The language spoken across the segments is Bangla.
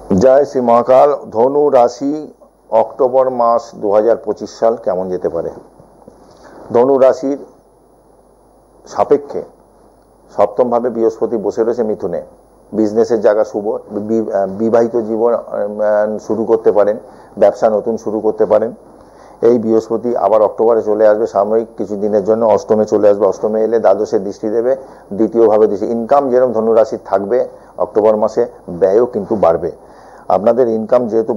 জয় শ্রী মহাকাল। ধনু রাশি অক্টোবর মাস 2025 সাল কেমন যেতে পারে? ধনু রাশির সাপেক্ষে সপ্তম ভাবে বৃহস্পতি বসে রয়েছে মিথুনে। বিজনেসের জায়গা শুভ, বিবাহিত জীবন শুরু করতে পারেন, ব্যবসা নতুন শুরু করতে পারেন। এই বৃহস্পতি আবার অক্টোবরে চলে আসবে, সাময়িক কিছু দিনের জন্য অষ্টমে চলে আসবে। অষ্টমে এলে দ্বাদশে দৃষ্টি দেবে, দ্বিতীয়ভাবে দৃষ্টি। ইনকাম যেরকম ধনুরাশির থাকবে অক্টোবর মাসে, ব্যয়ও কিন্তু বাড়বে। আপনাদের ইনকাম যেহেতু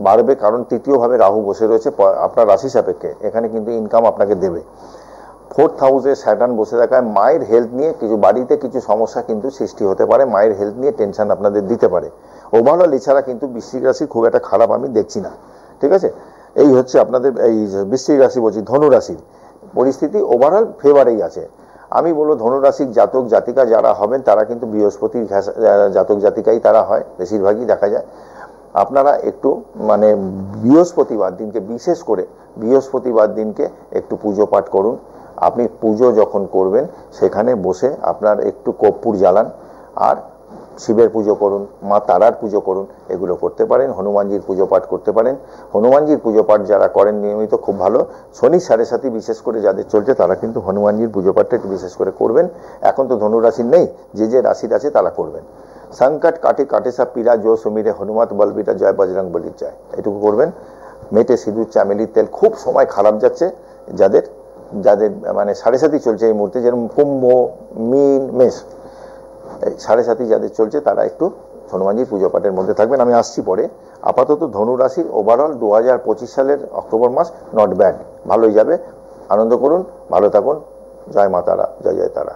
বাড়বে, কারণ তৃতীয়ভাবে রাহু বসে রয়েছে আপনার রাশি সাপেক্ষে, এখানে কিন্তু ইনকাম আপনাকে দেবে। 4th হাউসে স্যাটার্ন বসে থাকায় মায়ের হেলথ নিয়ে বাড়িতে কিছু সমস্যা কিন্তু সৃষ্টি হতে পারে। মায়ের হেলথ নিয়ে টেনশন আপনাদের দিতে পারে। ওভারঅল এছাড়া কিন্তু বৃশ্চিক রাশি খুব একটা খারাপ আমি দেখছি না। ঠিক আছে, এই হচ্ছে আপনাদের এই বৃশ্চিক রাশি, বলছি ধনু রাশির পরিস্থিতি ওভারঅল ফেভারেই আছে। আমি বলবো ধনুরাশির জাতক জাতিকা যারা হবেন তারা কিন্তু বৃহস্পতির জাতক জাতিকাই তারা হয়, বেশিরভাগই দেখা যায়। আপনারা একটু বৃহস্পতিবার দিনকে, বিশেষ করে বৃহস্পতিবার দিনকে একটু পুজো পাঠ করুন। আপনি পুজো যখন করবেন সেখানে বসে আপনার একটু কর্পূর জ্বালান, আর শিবের পুজো করুন, মা তারার পুজো করুন, এগুলো করতে পারেন। হনুমানজির পুজো পাঠ করতে পারেন। হনুমানজির পুজো পাঠ যারা করেন নিয়মিত খুব ভালো। শনি 7.5 বিশেষ করে যাদের চলছে তারা কিন্তু হনুমানজির পুজো পাঠটা একটু বিশেষ করে করবেন। এখন তো ধনুরাশির নেই, যে যে রাশির আছে তারা করবেন। সংকট কাটে কাটে সব পীড়া, জো সুমিরে হনুমত বলবীরা, জয় বজরং বলির জয়, এটুকু করবেন। মেটে সিঁদুর চামেলির তেল। খুব সময় খারাপ যাচ্ছে যাদের যাদের 7.5 চলছে এই মুহূর্তে, যেরকম কুম্ভ, মীন, মেষ, 7.5 যাদের চলছে তারা একটু হনুমানজির পুজো পাঠের মধ্যে থাকবেন। আমি আসছি পরে। আপাতত ধনু রাশির ওভারঅল 2025 সালের অক্টোবর মাস নট ব্যাড, ভালোই যাবে। আনন্দ করুন, ভালো থাকুন। জয় মা তারা, জয় জয় তারা।